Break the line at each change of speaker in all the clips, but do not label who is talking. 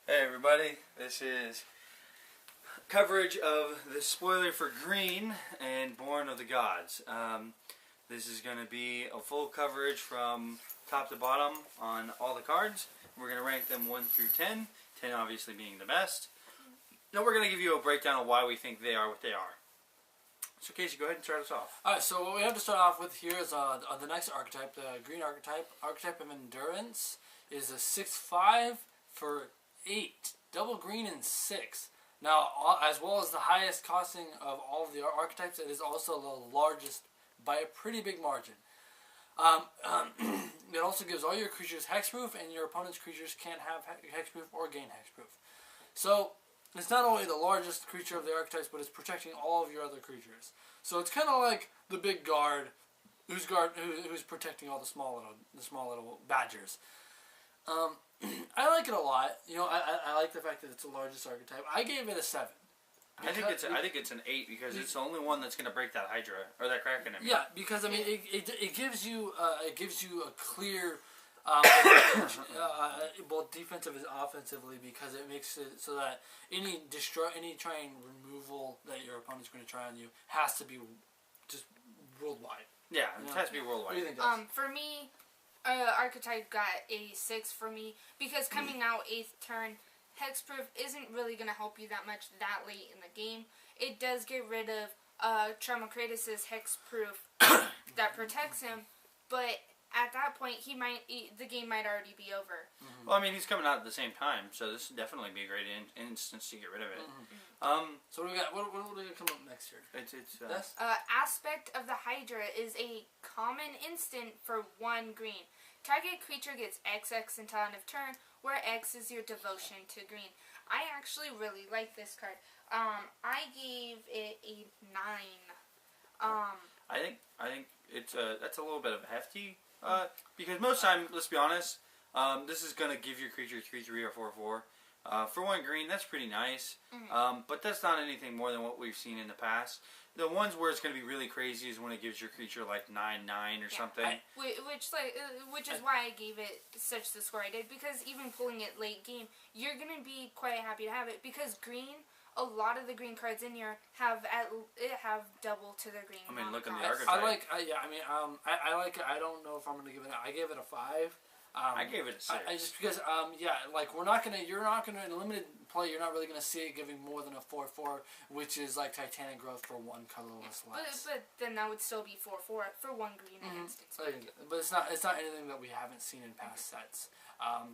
Hey everybody, this is coverage of the spoiler for Green and Born of the Gods. This is going to be a full coverage from top to bottom on all the cards. We're going to rank them 1 through 10, 10 obviously being the best. Now we're going to give you a breakdown of why we think they are what they are. So Casey, go ahead and start us off.
Alright, so what we have to start off with here is the next archetype, the green archetype. Archetype of Endurance is a 6/5 for 8. Double green and 6. Now, as well as the highest costing of all of the archetypes, it is also the largest by a pretty big margin. It also gives all your creatures hexproof, and your opponent's creatures can't have hexproof or gain hexproof. So, it's not only the largest creature of the archetypes, but it's protecting all of your other creatures. So it's kind of like the big guard, who's protecting all the small little badgers. I like it a lot. You know, I like the fact that it's the largest archetype. I gave it a 7.
I think it's an 8 because it's the only one that's going to break that Hydra or that Kraken.
Yeah, because I mean it gives you a clear both defensive and offensively, because it makes it so that any trying removal that your opponent's going to try on you has to be just worldwide.
Yeah, it has to be worldwide.
What do you think, Des?
For me, archetype got a 6 for me, because coming out 8th turn, hexproof isn't really going to help you that much that late in the game. It does get rid of Tramocrates' hexproof that protects him, but at that point the game might already be over.
Mm-hmm. Well, I mean, he's coming out at the same time, so this would definitely be a great instance to get rid of it.
Mm-hmm. So what do we got? What are we gonna come up next here?
Aspect of the Hydra is a common instant for 1 green. Target creature gets XX until end of turn, where X is your devotion to green. I actually really like this card. I gave it a 9.
I think that's a little bit of hefty. Because most time, let's be honest, this is going to give your creature 3/3 or 4/4. For 1 green, that's pretty nice. But that's not anything more than what we've seen in the past. The ones where it's going to be really crazy is when it gives your creature like 9/9 or something.
Which is why I gave it such the score I did, because even pulling it late game, you're going to be quite happy to have it, because green, a lot of the green cards in here have double to their green.
I mean, look at the
cost.
archetype.
I like it. I don't know if I'm gonna give it. I gave it a 5.
I gave it a 6.
Just because like you're not gonna in limited play. You're not really gonna see it giving more than a 4/4, which is like Titanic Growth for 1 colorless less.
But then that would still be 4/4 for 1 green against expect.
But it's not anything that we haven't seen in past sets.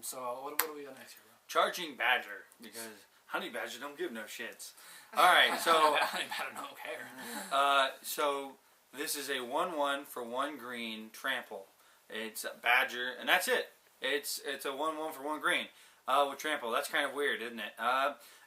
So what do we got next here?
Charging Badger, because Honey Badger don't give no shits. Alright, so
Honey Badger don't care.
So this is a 1/1 for 1 green trample. It's a Badger, and that's it. It's a 1/1 for 1 green with trample. That's kind of weird, isn't it?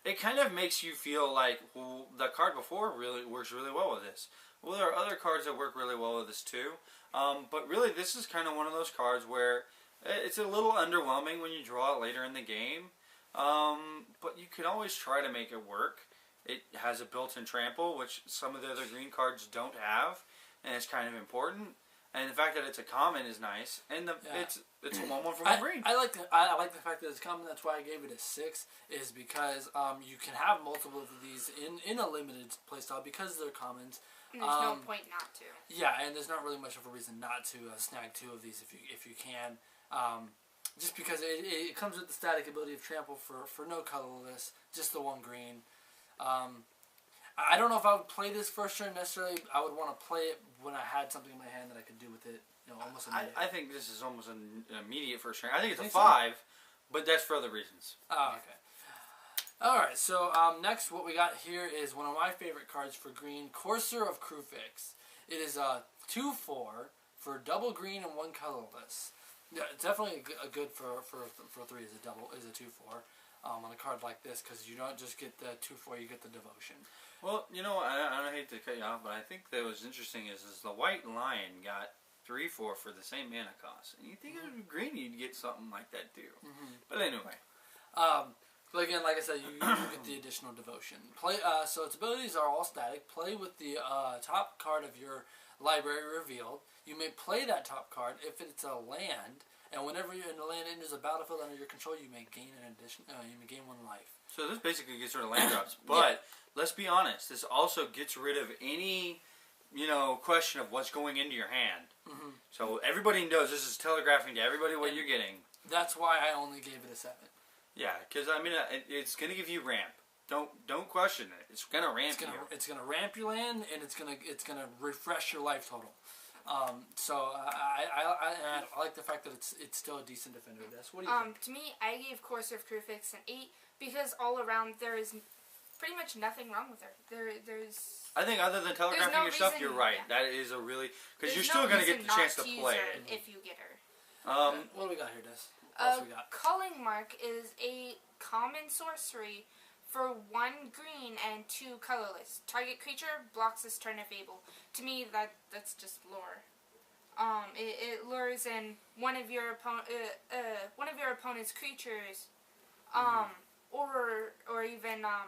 It kind of makes you feel like, well, the card before really works really well with this. Well, there are other cards that work really well with this too. But really, this is kind of one of those cards where it's a little underwhelming when you draw it later in the game. But you can always try to make it work. It has a built-in trample, which some of the other green cards don't have, and it's kind of important. And the fact that it's a common is nice, and it's a 1/1 for 1 green.
I like the fact that it's common. That's why I gave it a 6. Is because you can have multiple of these in a limited playstyle because they're commons.
And there's no point not to.
Yeah, and there's not really much of a reason not to snag 2 of these if you can. Just because it comes with the static ability of trample for no colorless, just the 1 green. I don't know if I would play this first turn necessarily. I would want to play it when I had something in my hand that I could do with it. You know, almost immediately.
I think this is almost an immediate first turn. I think it's a 5, but that's for other reasons.
Oh, okay. Alright, so next what we got here is one of my favorite cards for green, Courser of Krufix. It is a 2/4 for double green and 1 colorless. Yeah, it's definitely a good for 3 is a 2/4 on a card like this, because you don't just get the 2/4, you get the devotion.
Well, you know, I hate to cut you off, but I think that was interesting is the White Lion got 3/4 for the same mana cost, and you think it would be green, you'd get something like that too. But anyway,
but again, like I said, you get the additional devotion. So its abilities are all static. Play with the top card of your library revealed. You may play that top card if it's a land, and whenever the land enters a battlefield under your control, you may gain an addition. You may gain 1 life.
So this basically gets rid of land drops. But let's be honest, this also gets rid of any, question of what's going into your hand.
Mm-hmm.
So everybody knows this is telegraphing to everybody what you're getting.
That's why I only gave it a 7.
Yeah, because it's going to give you ramp. Don't question it. It's going to ramp you.
It's gonna ramp your land, and it's gonna refresh your life total. So I like the fact that it's still a decent defender. What do you think?
To me, I gave Coercive Crewfix an 8 because all around there is pretty much nothing wrong with her. There's.
I think other than telegraphing
no
your stuff,
reason,
you're right.
yeah.
That is a really because you're
There's
still
no
going to get
reason
the chance
not
to
use
play
her
it.
if you get her.
What do we got here, Des? What else we got?
Culling Mark is a common sorcery for 1 green and 2 colorless. Target creature blocks this turn if able. To me, that's just lore. It lures in one of your opponent's creatures, or even I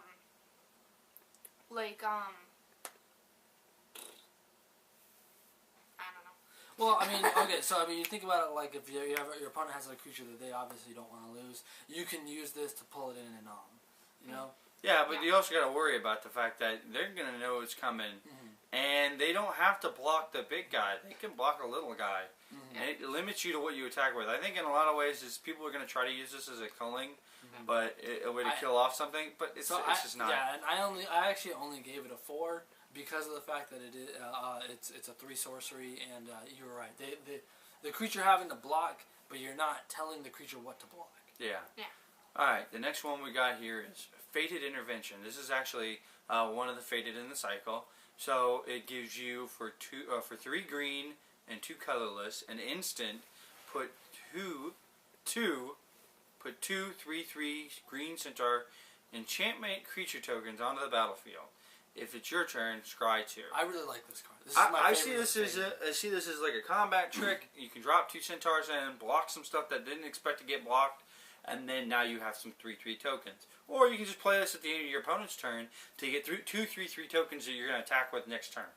don't know.
Well, okay. So you think about it like if you have your opponent has a creature that they obviously don't want to lose, you can use this to pull it in and
Yeah, but you also got to worry about the fact that they're going to know it's coming, and they don't have to block the big guy. They can block a little guy, and it limits you to what you attack with. I think in a lot of ways, people are going to try to use this as a culling, but a way to kill off something. But it's just not.
Yeah, and I actually only gave it a 4 because of the fact that it's a 3 sorcery, and you were right. The creature having to block, but you're not telling the creature what to block.
Yeah.
Yeah.
All right, the next one we got here is Fated Intervention. This is actually one of the Fated in the cycle. So it gives you for 3 green and 2 colorless an instant. Put two 3/3 green centaur enchantment creature tokens onto the battlefield. If it's your turn, scry 2.
I really like this card. This is my
I
favorite.
I see this as like a combat trick. You can drop 2 centaurs in, block some stuff that didn't expect to get blocked, and then now you have some 3/3 tokens. Or you can just play this at the end of your opponent's turn to get through 2 3/3 tokens that you're going to attack with next turn.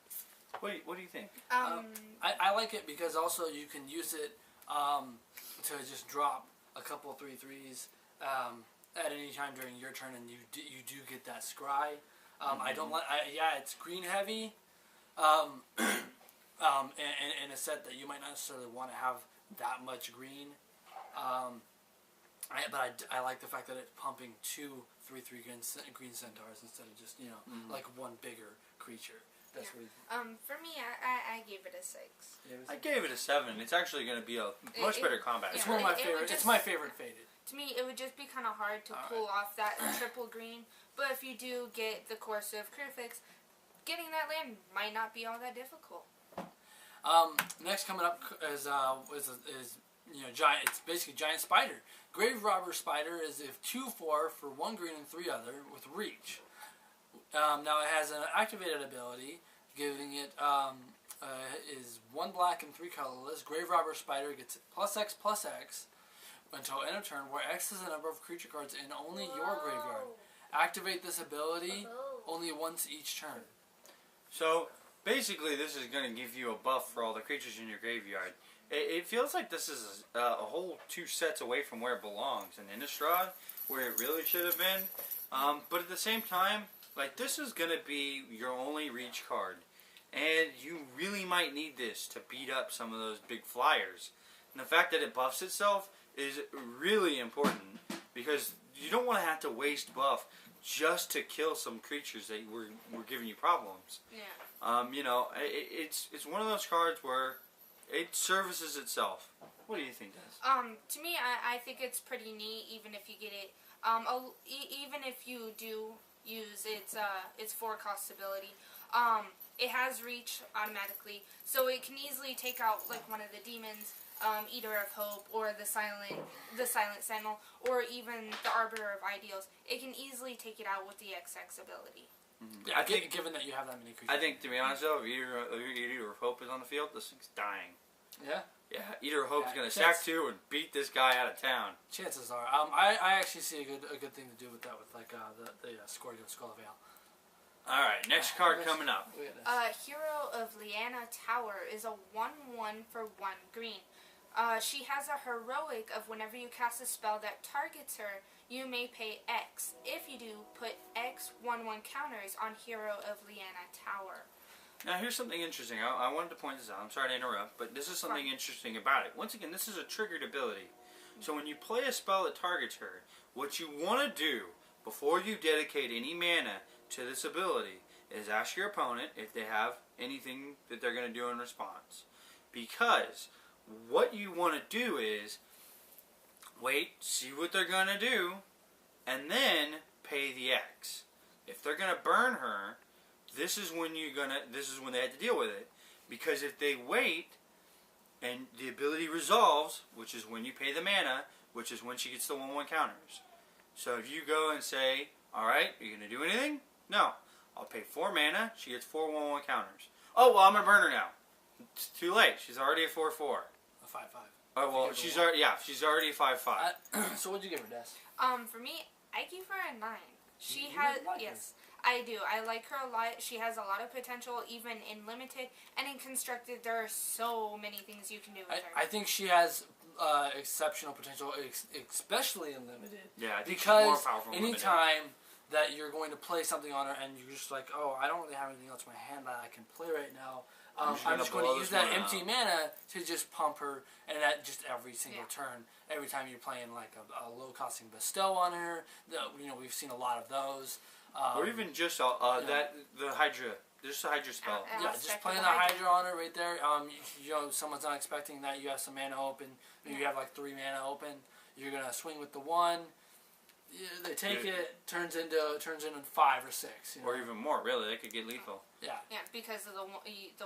What do you think?
I like it because also you can use it to just drop a couple 3/3s at any time during your turn, and you do get that scry. I don't like. It's green heavy, in a set that you might not necessarily want to have that much green. But I like the fact that it's pumping 2 3/3 green centaurs instead of just like one bigger creature. That's what you think.
For me, I gave it a 6.
I gave it a 7. It's actually going to be a much better combat.
It's one of my favorite. It's my favorite Fated.
To me, it would just be kind of hard to pull off that triple green. But if you do get the Coercive Crewfix, getting that land might not be all that difficult.
Next coming up is giant. It's basically giant spider. Grave Robber Spider is a 2/4 for 1 green and 3 other with reach. Now it has an activated ability, giving it is 1 black and 3 colorless. Grave Robber Spider gets +X/+X until end of turn, where X is the number of creature cards in only your graveyard. Activate this ability only once each turn. So
basically, this is going to give you a buff for all the creatures in your graveyard. It feels like this is a whole 2 sets away from where it belongs in Innistrad, where it really should have been. But at the same time, like, this is going to be your only reach card. And you really might need this to beat up some of those big flyers. And the fact that it buffs itself is really important, because you don't want to have to waste buff just to kill some creatures that were giving you problems.
Yeah.
It's one of those cards where it services itself. What do you think, Des?
To me, I think it's pretty neat, even if you get it. Even if you do use its 4-cost ability. It has reach automatically, so it can easily take out like one of the demons, Eater of Hope, or the Silent Sentinel, or even the Arbiter of Ideals. It can easily take it out with the XX ability.
Yeah, I think given that you have that many creatures.
I think, to be honest though, if Eater of Hope is on the field, this thing's dying.
Yeah?
Yeah, Eater of Hope's going to sack 2 and beat this guy out of town.
Chances are. I actually see a good thing to do with that, with like the Scorpio Skull of Ale.
Alright, next card coming up.
Hero of Liana Tower is a 1/1 for 1 green. She has a heroic of whenever you cast a spell that targets her, you may pay X. If you do, put X 1/1 counters on Hero of Leanna Tower.
Now, here's something interesting. I wanted to point this out. I'm sorry to interrupt, but this is something interesting about it. Once again, this is a triggered ability. So when you play a spell that targets her, what you want to do before you dedicate any mana to this ability is ask your opponent if they have anything that they're going to do in response. Because what you want to do is wait, see what they're going to do, and then pay the X. If they're going to burn her, this is when they have to deal with it. Because if they wait and the ability resolves, which is when you pay the mana, which is when she gets the 1/1 counters. So if you go and say, alright, are you going to do anything? No. I'll pay 4 mana, she gets 4 1/1 counters. Oh, well, I'm going to burn her now. It's too late. She's already a 4/4.
A 5/5.
Oh, well, she's already a 5/5.
So what'd you give her, Des?
For me, I give her a 9. She
You
has,
like
yes, I do. I like her a lot. She has a lot of potential, even in limited and in constructed. There are so many things you can do with her.
I think she has exceptional potential, especially in limited.
Yeah, I think
because
she's more powerful in limited.
anytime that you're going to play something on her and you're just like, oh, I don't really have anything else in my hand that I can play right now. I'm just going to use that empty mana to just pump her, and that just every single turn. Every time you're playing like a low-costing bestow on her, we've seen a lot of those.
Or even just the Hydra. Just a Hydra spell.
Yeah, just playing the Hydra on her right there. Someone's not expecting that you have some mana open. Maybe you have like 3 mana open. You're gonna swing with the 1. They take it, turns into 5 or 6.
Or even more, really. They could get lethal.
Yeah.
Yeah, because of the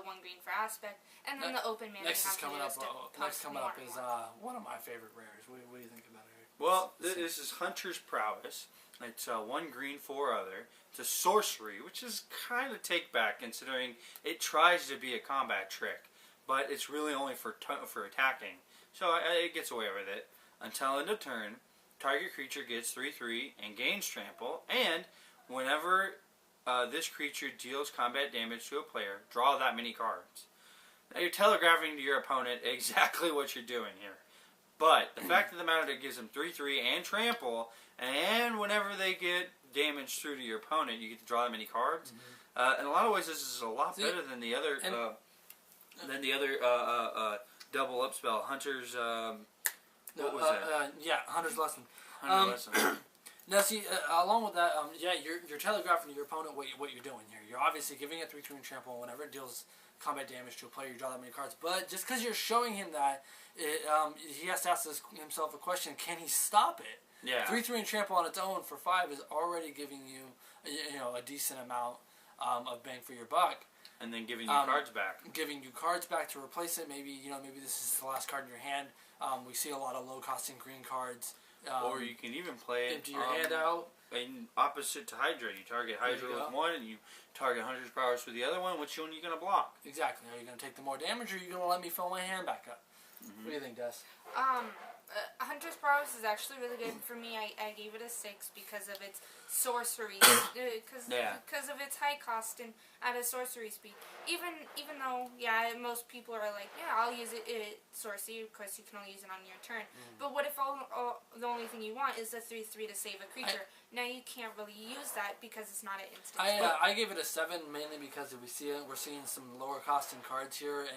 1 green for aspect, and then the open mana.
Next coming up is one of my favorite rares. What do you think about it?
Well, this is Hunter's Prowess. It's 1 green, 4 other. It's a sorcery, which is kind of take back considering it tries to be a combat trick, but it's really only for attacking. So it gets away with it until end of turn. Target creature gets 3/3 and gains trample, and whenever this creature deals combat damage to a player, draw that many cards. Now you're telegraphing to your opponent exactly what you're doing here. But the fact of the matter, it gives them 3/3 and trample, and whenever they get damage through to your opponent, you get to draw that many cards. In a lot of ways, this is a lot better than the other double up spell. Hunter's what was that?
Hunter's Lesson.
Hunter's Lesson.
Now, see, along with that, you're telegraphing to your opponent what you're doing here. You're obviously giving it 3/3 and trample. Whenever it deals combat damage to a player, you draw that many cards. But just because you're showing him that, he has to ask himself a question: can he stop it?
Yeah.
3/3 and trample on its own for 5 is already giving you, a decent amount of bang for your buck.
And then giving you cards back.
Giving you cards back to replace it. Maybe this is the last card in your hand. We see a lot of low-costing green cards.
Or you can even play it
empty your hand out.
In opposite to Hydra. You target Hydra with 1, and you target Hunter's Prowess with the other one. Which one are you going to block?
Exactly. Are you going to take the more damage, or are you going to let me fill my hand back up? What do you think, Des?
Hunter's Prowess is actually really good for me. I gave it a 6 because of its sorcery, because of its high cost and at a sorcery speed. Even though most people are like, I'll use it sorcery. Of course, you can only use it on your turn. But what if the only thing you want is the 3/3 to save a creature? Now you can't really use that because it's not an instant.
I gave it a 7 mainly because we're seeing some lower costing cards here,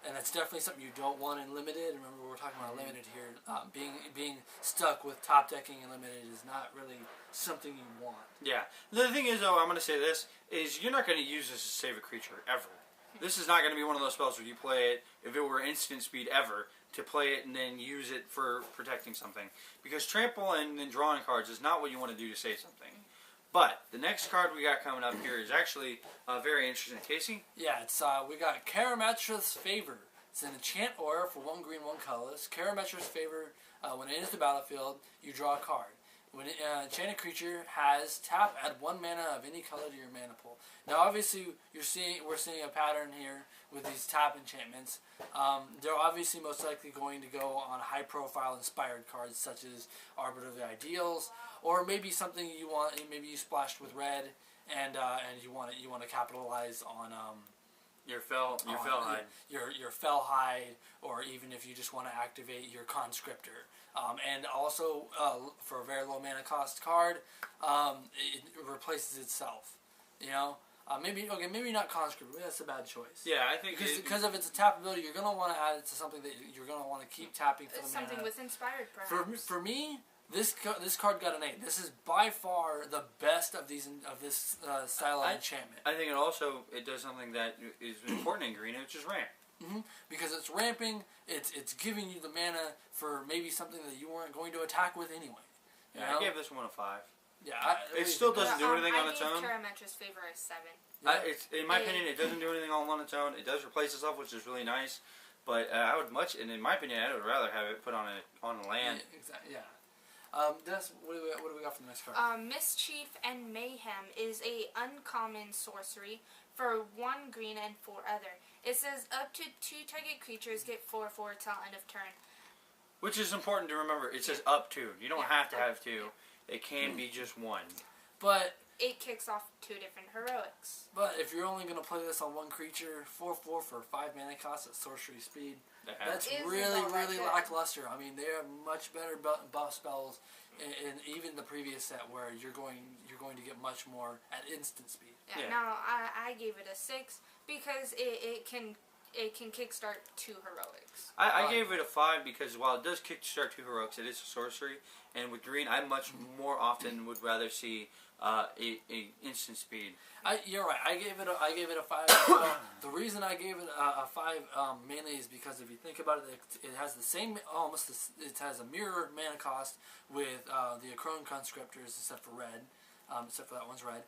and it's definitely something you don't want in limited. Remember, we're talking about limited here. Being stuck with top decking in limited is not really something you want.
Yeah. The thing is, though, I'm going to say this, is you're not going to use this to save a creature, ever. This is not going to be one of those spells where you play it, if it were instant speed ever, to play it and then use it for protecting something. Because trample and then drawing cards is not what you want to do to save something. But the next card we got coming up here is actually very interesting. Casey?
Yeah, it's we got Karametra's Favor. It's an enchant aura for 1 green, 1 colorless. Karametra's Favor, when it enters the battlefield, you draw a card. When an enchanted creature has tap, add 1 mana of any color to your mana pool. Now, obviously, we're seeing a pattern here with these tap enchantments. They're obviously most likely going to go on high-profile inspired cards such as Arbiter of the Ideals, or maybe something you want. Maybe you splashed with red, and you want to capitalize on
Your Fellhide.
Your Fellhide, or even if you just want to activate your Conscriptor. And also, for a very low mana cost card, it replaces itself. You know? Maybe not Conscriptor. Maybe that's a bad choice.
Yeah, I think...
Because if it's a tap ability, you're going to want to add it to something that you're going to want to keep tapping for the mana.
Something with Inspired, perhaps.
For me... This card got an 8. This is by far the best of this style of enchantment.
I think it does something that is important in green, which is ramp.
Because it's ramping, it's giving you the mana for maybe something that you weren't going to attack with anyway.
Yeah, I gave this one a 5.
Yeah,
it still doesn't do anything on its own.
I gave Karametra's Favor a 7.
In my opinion, it doesn't do anything all on its own. It does replace itself, which is really nice. But and in my opinion, I would rather have it put on a land.
Yeah, exactly. Yeah. What do we got for the next card?
Mischief and Mayhem is a uncommon sorcery for 1 green and 4 other. It says up to 2 target creatures get 4/4 till end of turn.
Which is important to remember. It says up to. You don't have to have 2. It can be just 1.
But
it kicks off 2 different heroics.
But if you're only going to play this on 1 creature, 4/4 for 5 mana cost at sorcery speed, that's really lackluster. I mean, they have much better buff spells in even the previous set where you're going to get much more at instant speed.
Yeah. Now I gave it a 6 because it can kickstart 2 heroics.
I gave it a 5 because while it does kickstart 2 heroics, it is a sorcery, and with green, I much more often would rather see a instant speed.
You're right. I gave it a 5 as well. The reason I gave it a 5 mainly is because if you think about it, it has the same it has a mirror mana cost with the Acron Conscriptors except for red, except for that one's red.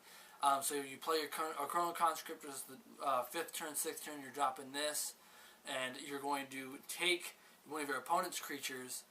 So you play your Acron Conscriptors the 5th turn, 6th turn. You're dropping this, and you're going to take one of your opponent's creatures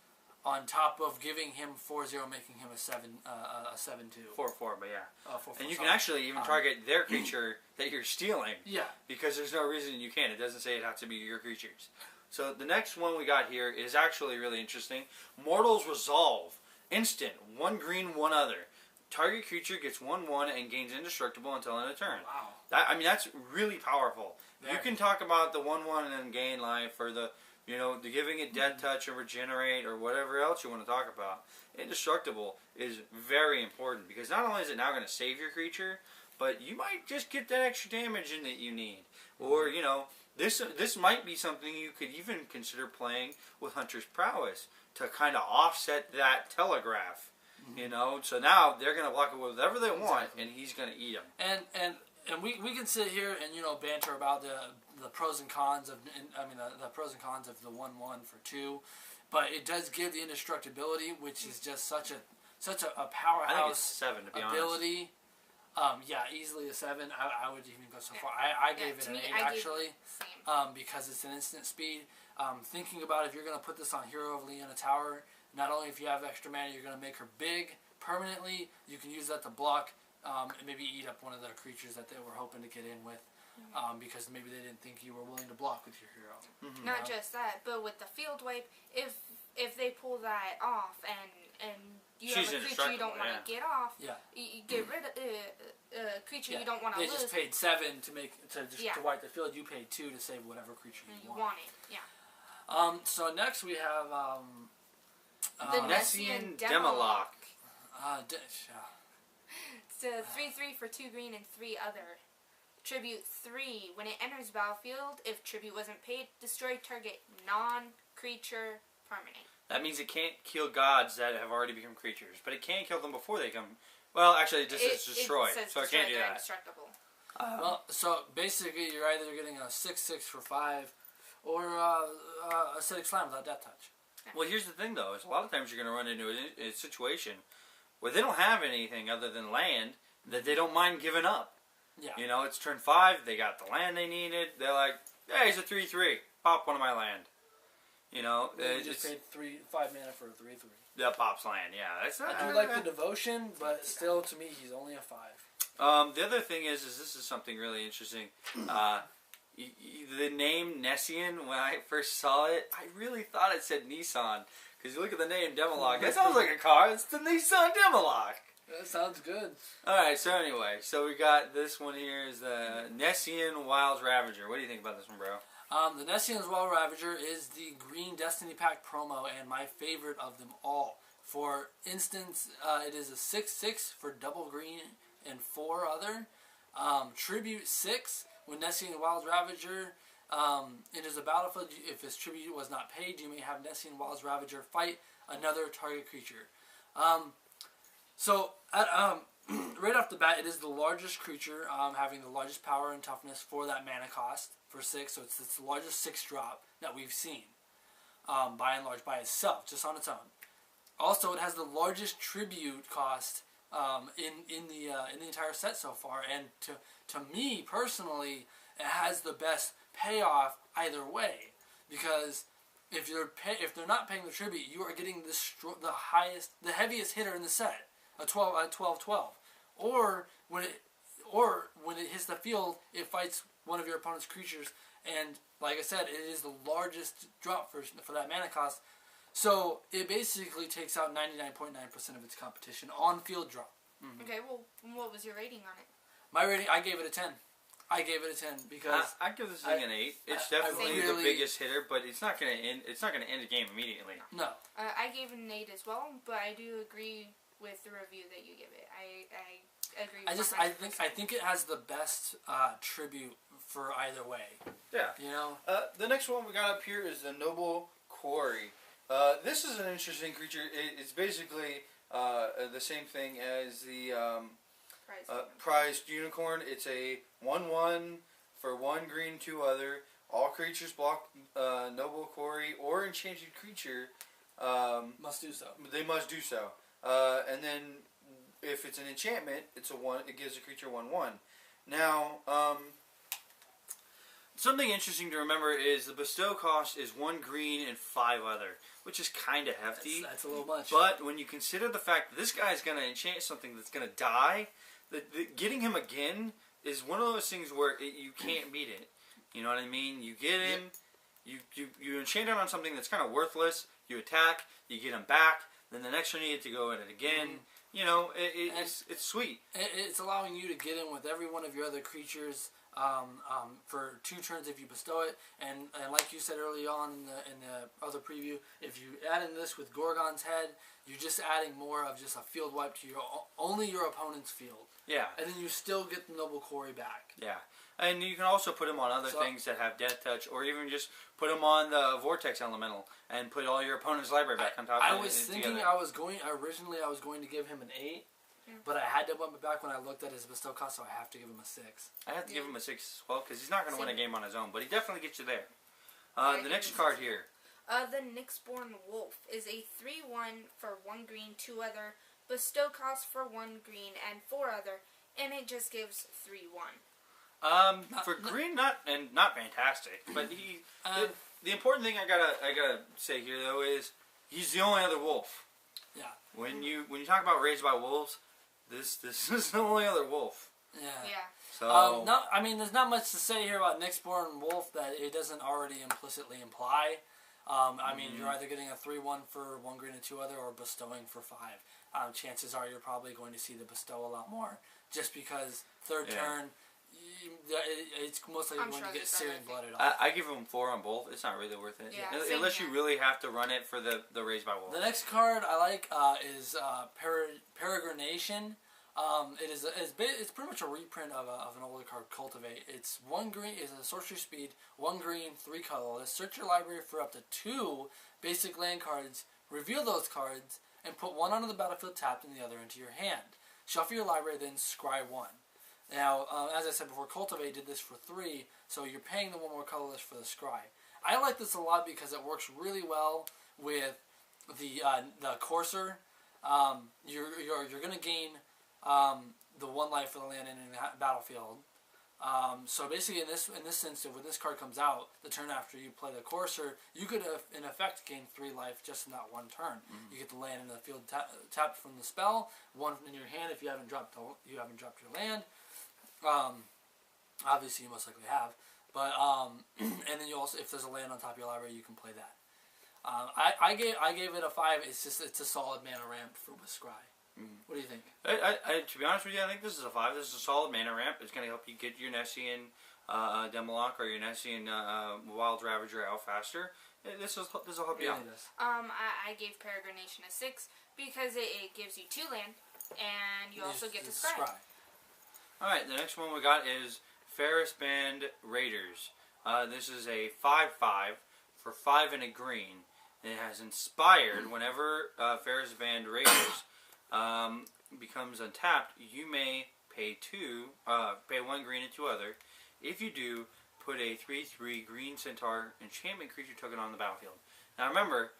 on top of giving him 4/0, making him a 7/2.
4/4, but yeah.
4/4,
and you can actually even target their creature that you're stealing.
Yeah.
Because there's no reason you can't. It doesn't say it has to be your creatures. So the next one we got here is actually really interesting. Mortal's Resolve. Instant. 1 green, 1 other. Target creature gets 1/1 and gains indestructible until end of turn.
Wow.
That's really powerful.
Very.
You can talk about the 1/1 and then gain life, or the giving it death touch or regenerate or whatever else you want to talk about. Indestructible is very important because not only is it now going to save your creature, but you might just get that extra damage in that you need. Or, this might be something you could even consider playing with Hunter's Prowess to kind of offset that telegraph. So now they're going to block it with whatever they want, and he's going to eat them.
And we can sit here and banter about the pros and cons of the pros and cons of the 1/1 for 2, but it does give the indestructibility, which is just such a powerhouse.
I think it's 7 to be
ability.
honest.
Easily a 7. I would even go so far. I gave it an 8 actually, because it's an instant speed. Thinking about if you're going to put this on Hero of Leona Tower, not only if you have extra mana, you're going to make her big permanently. You can use that to block. And maybe eat up one of the creatures that they were hoping to get in with, because maybe they didn't think you were willing to block with your hero.
Not just that, but with the field wipe, if they pull that off and you have a creature you don't want to get off, you get rid of a creature you don't want to lose.
They just paid 7 to wipe the field. You paid 2 to save whatever creature you want. So next we have
the Nessian Demoloch. It's a 3/3 for 2 green and 3 other. Tribute 3. When it enters battlefield, if tribute wasn't paid, destroy target non-creature permanent.
That means it can't kill gods that have already become creatures, but it can kill them before they come. Well, actually, it just says destroy, so it can't do that.
Indestructible.
So basically, you're either getting a 6/6 for 5, or acidic slime without death touch.
Well, here's the thing, though: is a lot of times you're going to run into a situation where they don't have anything other than land that they don't mind giving up. Yeah. It's turn 5. They got the land they needed. They're like, hey, it's a 3/3. Pop one of my land.
You just paid 5 mana for a 3/3.
That pops land, yeah.
I do like the devotion, but still, to me, he's only a 5.
The other thing is this is something really interesting. The name Nessian, when I first saw it, I really thought it said Nissan. Because you look at the name Demoloch, that sounds like a car. It's the Nissan Demoloch.
That sounds good.
Alright, so anyway, so we got this one here is the Nessian Wilds Ravager. What do you think about this one, bro?
The Nessian's Wild Ravager is the Green Destiny Pack promo and my favorite of them all. For instance, it is a 6/6 for double green and 4 other. Tribute 6 with Nessian Wild Ravager. It is a battlefield. If its tribute was not paid, you may have Nessian Wild Ravager fight another target creature. Right off the bat, it is the largest creature, having the largest power and toughness for that mana cost for 6. So it's the largest 6-drop that we've seen, by and large, by itself, just on its own. Also, it has the largest tribute cost in the entire set so far, and to me personally, it has the best payoff either way, because if they're not paying the tribute, you are getting the heaviest hitter in the set, a 12/12, or when it hits the field, it fights one of your opponent's creatures, and like I said, it is the largest drop for that mana cost. So it basically takes out 99.9% of its competition on field draw.
Mm-hmm. Okay, well, what was your rating on it?
My rating, I gave it a 10. I gave it a 10 because
I give this thing an 8. It's definitely the biggest hitter, but it's not going to end. It's not going to end the game immediately.
No.
I gave it an 8 as well, but I do agree with the review that you give it. I agree.
I
think it has the best tribute for either way.
Yeah.
You know.
The next one we got up here is the Noble Quarry. This is an interesting creature. It's basically the same thing as the prized unicorn. It's a 1/1 for 1 green, 2 other. All creatures block Noble Quarry or enchanted creature
Must do so.
They must do so. And then if it's an enchantment, it's a 1. It gives a creature 1/1. Now, something interesting to remember is the bestow cost is 1 green and 5 other, which is kind of hefty.
That's a little much.
But when you consider the fact that this guy's going to enchant something that's going to die, getting him again is one of those things where you can't beat it. You know what I mean? You get him, you enchant him on something that's kind of worthless, you attack, you get him back, then the next turn you get to go at it again. Mm-hmm. You know, it's sweet.
It's allowing you to get in with every one of your other creatures for 2 turns if you bestow it, and like you said early on in the other preview, if you add in this with Gorgon's Head, you're just adding more of just a field wipe to only your opponent's field.
Yeah.
And then you still get the Noble Quarry back.
Yeah. And you can also put them on other things that have Death Touch, or even just put them on the Vortex Elemental and put all your opponent's library back on top.
I was thinking originally I was going to give him an 8. But I had to bump it back when I looked at his bestow cost, so I have to give him a 6.
I have to give him a 6 as well, because he's not going to win a game on his own, but he definitely gets you there. The next card here.
The Nyxborn Wolf is a 3/1 for 1 green, 2 other, bestow cost for 1 green and 4 other, and it just gives 3/1.
For green, not fantastic, but the important thing I gotta say here though is he's the only other wolf.
Yeah.
When you talk about raised by wolves, this is the only other wolf.
Yeah.
Yeah.
So
no, I mean, there's not much to say here about Nyxborn Wolf that it doesn't already implicitly imply. I mean, you're either getting a 3/1 for 1 green and 2 other, or bestowing for 5. Chances are you're probably going to see the bestow a lot more, just because third turn, it's most likely going to get Searing Blooded off.
I give him 4 on both. It's not really worth it.
Yeah,
unless you really have to run it for the raised by wolf.
The next card I like is Peregrination. It's pretty much a reprint of an older card, Cultivate. It's 1 green, is a sorcery speed, 1 green, 3 colorless. Search your library for up to 2 basic land cards, reveal those cards, and put 1 onto the battlefield tapped and the other into your hand. Shuffle your library, then scry 1. Now, as I said before, Cultivate did this for 3, so you're paying the 1 more colorless for the scry. I like this a lot because it works really well with the Courser. You're going to gain the 1 life for the land in the battlefield. So basically, in this instance, when this card comes out, the turn after you play the Courser, you could in effect gain 3 life just in that 1 turn. Mm-hmm. You get the land in the field tapped from the spell, 1 in your hand if you haven't dropped your land. Obviously, you most likely have, but and then you also, if there's a land on top of your library, you can play that. I gave it a 5. It's a solid mana ramp with scry. What do you think?
To be honest with you, I think this is a 5. This is a solid mana ramp. It's going to help you get your Nessian Demolock or your Nessian Wild Ravager out faster. This will help you out.
I gave Peregrination a 6 because it gives you 2 land, and you also get to scry.
Alright, the next one we got is Ferris Band Raiders. This is a 5/5 for 5 and a green. It has inspired whenever Ferris Band Raiders becomes untapped, you may pay 1 green and 2 other. If you do, put a 3/3 green centaur enchantment creature token on the battlefield. Now remember,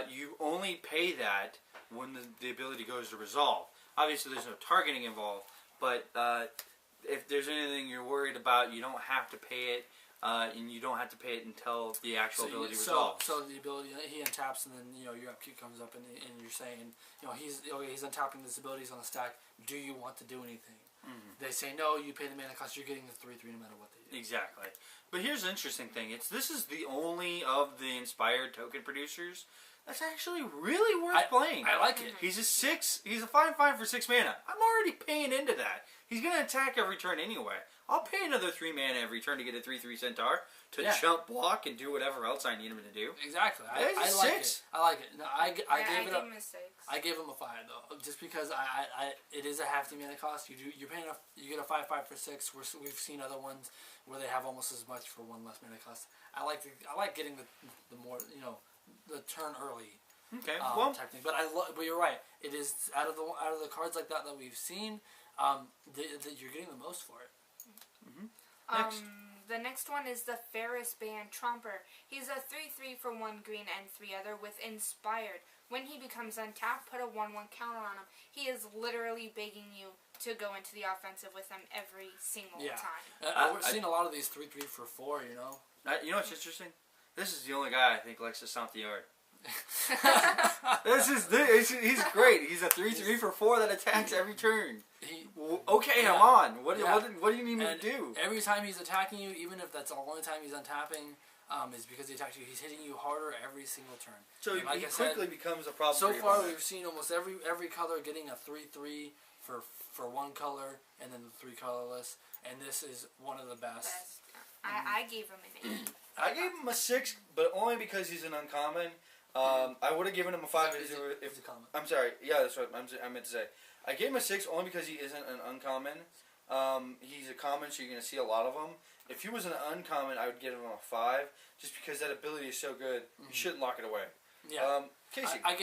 you only pay that when the ability goes to resolve. Obviously there's no targeting involved, but if there's anything you're worried about, you don't have to pay it, and you don't have to pay it until the actual ability resolves.
So the ability, he untaps, and then your upkeep comes up, and you're saying, he's untapping this abilities on the stack. Do you want to do anything? They say no. You pay the mana cost. You're getting the 3/3 no matter what they do.
Exactly. But here's the interesting thing. This is the only of the inspired token producers that's actually really worth playing.
I like it.
He's a 6. He's a 5/5 for 6 mana. I'm already paying into that. He's gonna attack every turn anyway. I'll pay another 3 mana every turn to get a 3/3 centaur to jump, block, and do whatever else I need him to do.
Exactly. I like it. I like it. No, I gave him a 6. I gave him a 5 though, just because it is a hefty mana cost. You get a 5/5 for 6. We've seen other ones where they have almost as much for 1 less mana cost. I like getting the more the turn early.
Okay.
Type thing. But but you're right. It is out of the cards like that we've seen. You're getting the most for it.
Next.
The next one is the Ferris Band Tromper. He's a 3/3 for 1 green and 3 other with Inspired. When he becomes untapped, put a 1/1 counter on him. He is literally begging you to go into the offensive with him every single time.
We've seen a lot of these 3/3 for 4.
You know what's interesting? This is the only guy I think likes to stomp the yard. He's great. He's a 3/3 for 4 that attacks every turn. I'm on. What do you need me to do?
Every time he's attacking you, even if that's the only time he's untapping, is because he attacks you. He's hitting you harder every single turn.
So he quickly becomes a problem.
So far, we've seen almost every color getting a 3/3 for 1 color, and then the 3 colorless. And this is one of the best.
I gave him an 8.
I gave him a 6, but only because he's an uncommon. I would have given him a 5 if I'm sorry. Yeah, that's what I meant to say. I gave him a 6 only because he isn't an uncommon. He's a common, so you're going to see a lot of them. If he was an uncommon, I would give him a 5, just because that ability is so good. You shouldn't lock it away.
Yeah.
Casey,
I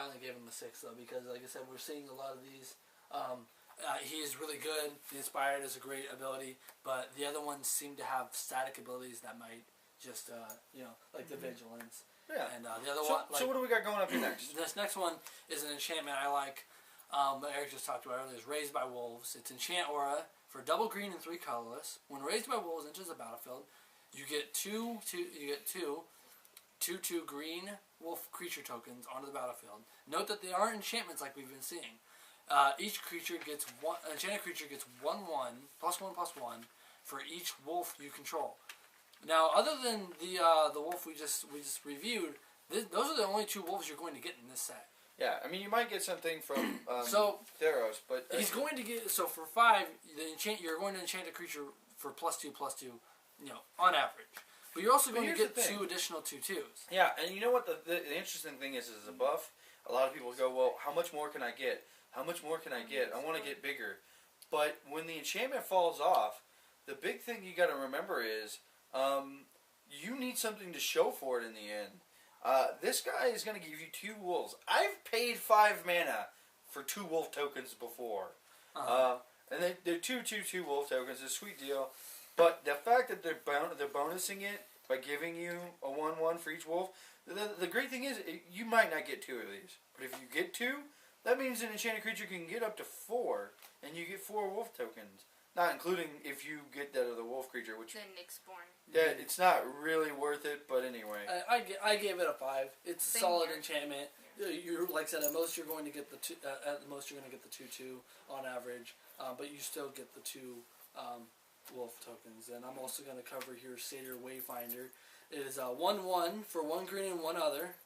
only gave him a 6 though, because like I said, we're seeing a lot of these. He is really good. The Inspired is a great ability, but the other ones seem to have static abilities that might just like the Vigilance.
Yeah.
And the other one.
So what do we got going up here next?
This next one is an enchantment I like. That Eric just talked about earlier. Is Raised by Wolves. It's Enchant Aura for double green and 3 colorless. When Raised by Wolves enters the battlefield, you get two 2/2 green wolf creature tokens onto the battlefield. Note that they aren't enchantments like we've been seeing. Each creature gets enchanted creature gets 1/1 +1/+1 for each wolf you control. Now, other than the wolf we just reviewed, those are the only 2 wolves you're going to get in this set.
Yeah, I mean you might get something from Theros, but
he's going to get for 5. You're going to enchant a creature for +2/+2, on average. But you're also going to get 2 additional 2/2s.
Yeah, and you know what the interesting thing is a buff. A lot of people go, well, how much more can I get? How much more can I get? I want to get bigger. But when the enchantment falls off, the big thing you got to remember is you need something to show for it in the end. This guy is going to give you 2 wolves. I've paid 5 mana for 2 wolf tokens before. And they're 2/2/2 wolf tokens. It's a sweet deal. But the fact that they're bonusing it by giving you a 1/1 for each wolf, the great thing is you might not get 2 of these. But if you get 2, that means an enchanted creature can get up to 4, and you get 4 wolf tokens. Not including if you get that other wolf creature, which...
The Nyxborn.
Yeah, it's not really worth it, but anyway.
I gave it a 5. It's a solid enchantment. You're like I said, at most you're going to get the 2. At the most you're going to get the 2/2 on average, but you still get the 2 wolf tokens. And I'm also going to cover here Satyr Wayfinder. It is a 1/1 for 1 green and 1 other.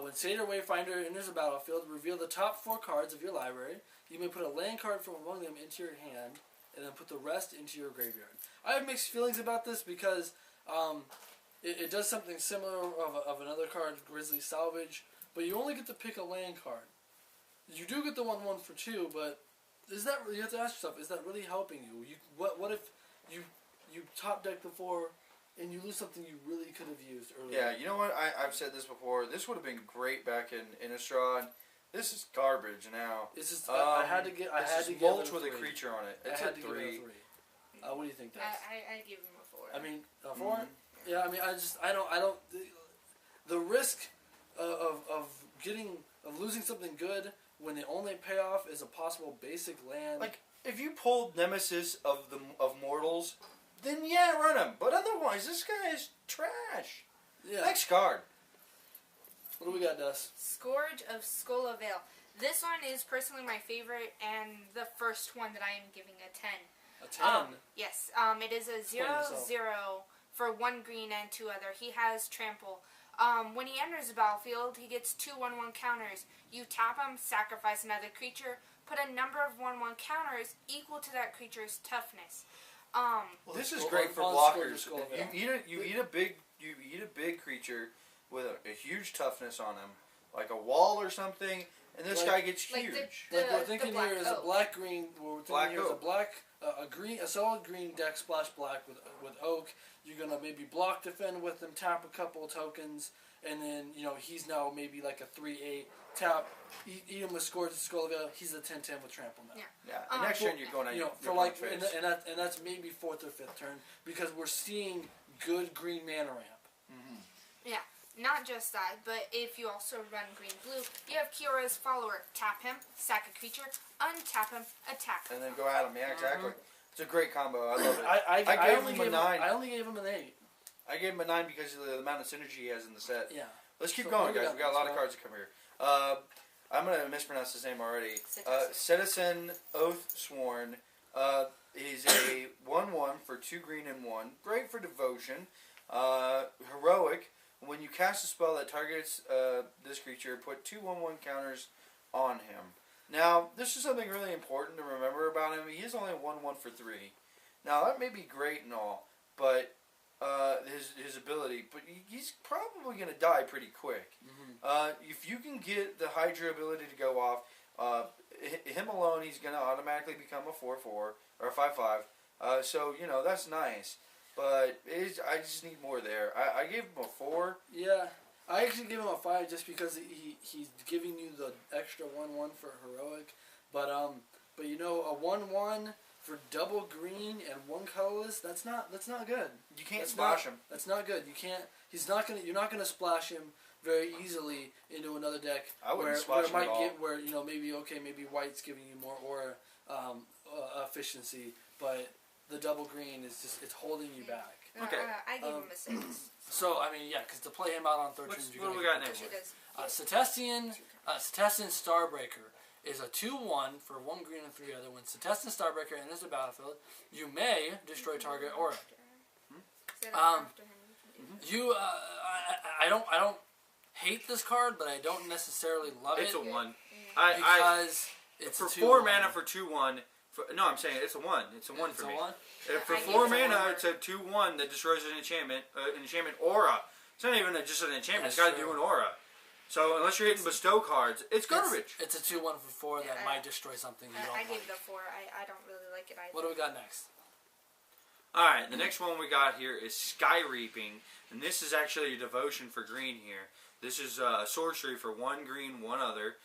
When Satyr Wayfinder enters a battlefield, reveal the top 4 cards of your library. You may put a land card from among them into your hand, and then put the rest into your graveyard. I have mixed feelings about this because it does something similar of another card, Grizzly Salvage, but you only get to pick a land card. You do get the 1/1 for 2, but is that you have to ask yourself, is that really helping you? What if you top deck the 4 and you lose something you really could have used earlier?
Yeah, you know what? I've said this before. This would have been great back in Innistrad. This is garbage now.
It's just I had to get
mulch
it
with
a
a
3.
creature on it.
I
It's
had
a
to give it
3.
a 3. What do you think, Des?
I give him a 4.
I mean, a 4? Yeah, I mean, I don't. The risk of losing something good when the only payoff is a possible basic land.
Like, if you pulled Nemesis of Mortals, then yeah, run him. But otherwise, this guy is trash.
Yeah.
Next card.
What do we got, Des?
Scourge of Skullvale. This one is personally my favorite and the first one that I am giving a 10.
A 10?
Yes. It is a 0/0 for 1 green and 2 other. He has trample. When he enters the battlefield, he gets 2 1/1 counters. You tap him, sacrifice another creature, put a number of 1/1 counters equal to that creature's toughness.
This is great for
on
blockers.
Scourge of
You eat a big creature with a huge toughness on him, like a wall or something, and this guy gets
like
huge.
Like we're thinking here is a
oak.
black-green. We're thinking
Black
here is a
oak.
a solid green deck, splash black with oak. You're gonna maybe block defend with them, tap a couple of tokens, and then he's now maybe like a 3/8 tap. Eat him with Scourge of Skullvale. He's a 10/10 with trample now.
Yeah.
Yeah. And next turn you're going at
for like and that's maybe 4th or 5th turn because we're seeing good green mana ramp.
Yeah. Not just that, but if you also run green-blue, you have Kiora's Follower. Tap him, sack a creature, untap him, attack him.
and then go at him. Yeah, exactly. It's a great combo. I love it.
I
gave
only
him a 9.
I only gave him an 8.
I gave him a 9 because of the amount of synergy he has in the set.
Yeah.
Let's keep
So
going,
what do we
guys.
got
We got a lot of
next,
cards to come here. I'm going to mispronounce his name already.
Citizen.
Citizen Oathsworn is a 1/1 for 2 green and 1. Great for devotion. Heroic. When you cast a spell that targets this creature, put 2 1/1 counters on him. Now, this is something really important to remember about him. He is only 1/1 for 3. Now, that may be great and all, but his ability, but he's probably going to die pretty quick. If you can get the Hydra ability to go off, him alone, he's going to automatically become a 4/4 or a 5/5. So that's nice, but I just need more there. I gave him a 4.
Yeah, I actually gave him a 5 just because he's giving you the extra 1/1 for heroic, but a 1/1 for double green and 1 colorless, that's not good.
You can't splash him.
That's not good. You can't. You're not gonna splash him very easily into another deck.
I wouldn't
where
splash
it
him
might
at all.
get where maybe white's giving you more aura efficiency, but the double green is it's holding you back.
Okay.
I gave him a 6.
So I mean, because to play him out on 13,
What do we got next?
She does.
Cetestian Starbreaker is a 2/1 for 1 green and 3 other. When Cetestian Starbreaker enters the battlefield, you may destroy target aura. I don't hate this card, but I don't necessarily love
It's
it
a 1.
because it's
For
a
4
2/1.
mana for 2/1. No, I'm saying it's a 1. It's a 1
It's
for
a
me.
1?
For
I
4
give it a
mana,
1.
it's a 2/1 that destroys an enchantment aura. It's not even just an enchantment.
That's
It's got to
true.
do an aura. So unless you're hitting bestow cards, it's garbage.
It's a 2/1 for 4 that
Yeah,
might destroy something you don't
I
like.
gave it a 4. I don't really like it either.
What do we got next?
All right, the next one we got here is Sky Reaping, and this is actually a devotion for green here. This is a sorcery for 1 green, 1 other.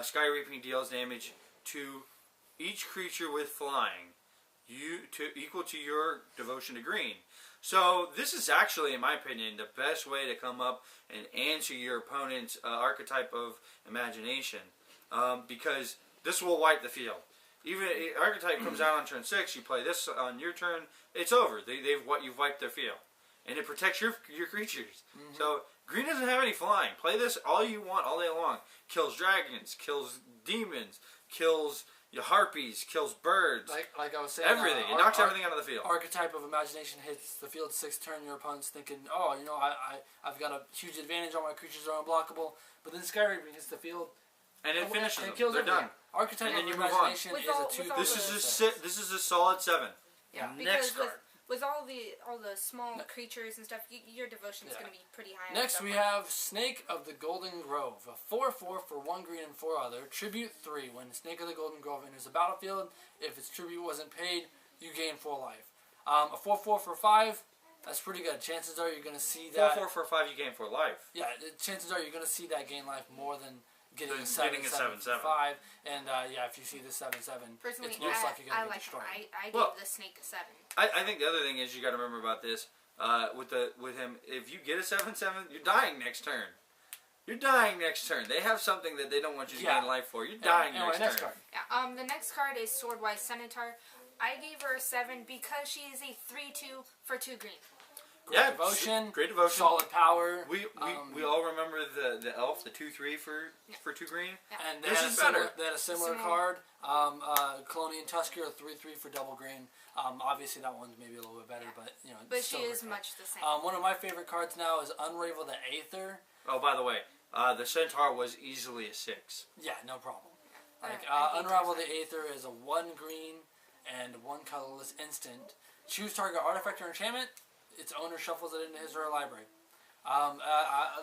Sky Reaping deals damage to each creature with flying, equal to your devotion to green. So this is actually, in my opinion, the best way to come up and answer your opponent's archetype of imagination, because this will wipe the field. Even if archetype comes out on turn 6, you play this on your turn, it's over. You've wiped their field, and it protects your creatures. So green doesn't have any flying. Play this all you want all day long. Kills dragons, kills demons, kills Your harpies, kills birds.
Like I was saying,
everything. It knocks everything out of the field.
Archetype of imagination hits the field 6th turn. Your opponent's thinking, oh, you know, I've got a huge advantage. All my creatures are unblockable. But then Sky Raven hits the field.
And it finishes them.
It kills
They're
everything.
done.
Archetype
And then
of
you move on.
imagination
With
is
all-
a 2.
with all
This is a solid 7.
Yeah,
Next
because
card.
with all the small creatures and stuff, your devotion is
Yeah.
going to be pretty high.
Next, we have Snake of the Golden Grove, a 4/4 for 1 green and 4 other. Tribute 3. When Snake of the Golden Grove enters the battlefield, if its tribute wasn't paid, you gain 4 life. A 4/4 for 5. That's pretty good. Chances are you're going to see that.
4/4 for 5, you gain 4 life.
Yeah, chances are you're going to see that gain life more than getting a
Than
7/7
getting a
for
7/7.
5. And yeah, if you see the 7/7,
Personally,
it's most likely going
I
to get
like
destroyed.
I
Well-
gave the snake a 7.
I think the other thing is you got to remember about this with him. If you get a 7/7, you're dying next turn. You're dying next turn. They have something that they don't want you to gain life for. You're dying
Anyway,
next turn.
card.
Yeah, the next card is Swordwise Centaur. I gave her a 7 because she is a 3/2 for 2 green.
Great
Yeah,
devotion.
great devotion.
Solid power.
We all remember the elf, the 2/3 for 2 green.
And they
This
had
is
a similar,
better.
They had a similar card. Colonian Tusker, a 3/3 for double green. Obviously, that one's maybe a little bit better, but you know.
But
it's
she
still a
is
great card.
much the same.
One of my favorite cards now is Unravel the Aether.
Oh, by the way, the centaur was easily a 6.
Yeah, no problem. Like
I hate
Unravel
that.
the Aether is a 1 green and 1 colorless instant. Choose target artifact or enchantment. Its owner shuffles it into his or her library.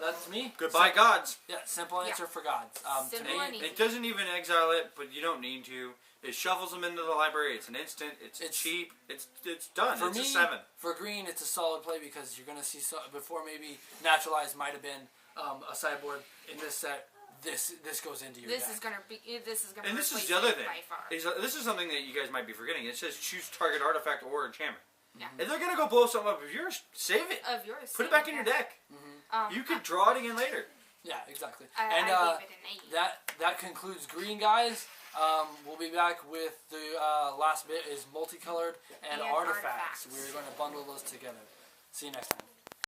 That's me.
Goodbye, gods.
Yeah, simple answer for gods. To
Simple
me,
and easy.
It doesn't even exile it, but you don't need to. It shuffles them into the library. It's an instant. It's cheap. It's done.
for
It's
me,
a 7.
for green, it's a solid play because you're going to see before maybe Naturalized might have been a sideboard in this set. This goes into your
This
deck.
is gonna be. This is gonna.
And this is
replace
the other
it
thing.
By far.
This is something that you guys might be forgetting. It says choose target artifact or enchantment.
Yeah.
If they're gonna go blow something up of yours, save it.
Of yours.
Put it back in your deck. You could draw it again later.
Yeah, exactly.
I
and
gave it an 8.
that concludes green, guys. We'll be back with the last bit is multicolored and
And
artifacts.
artifacts.
We're going to bundle those together. See you next time.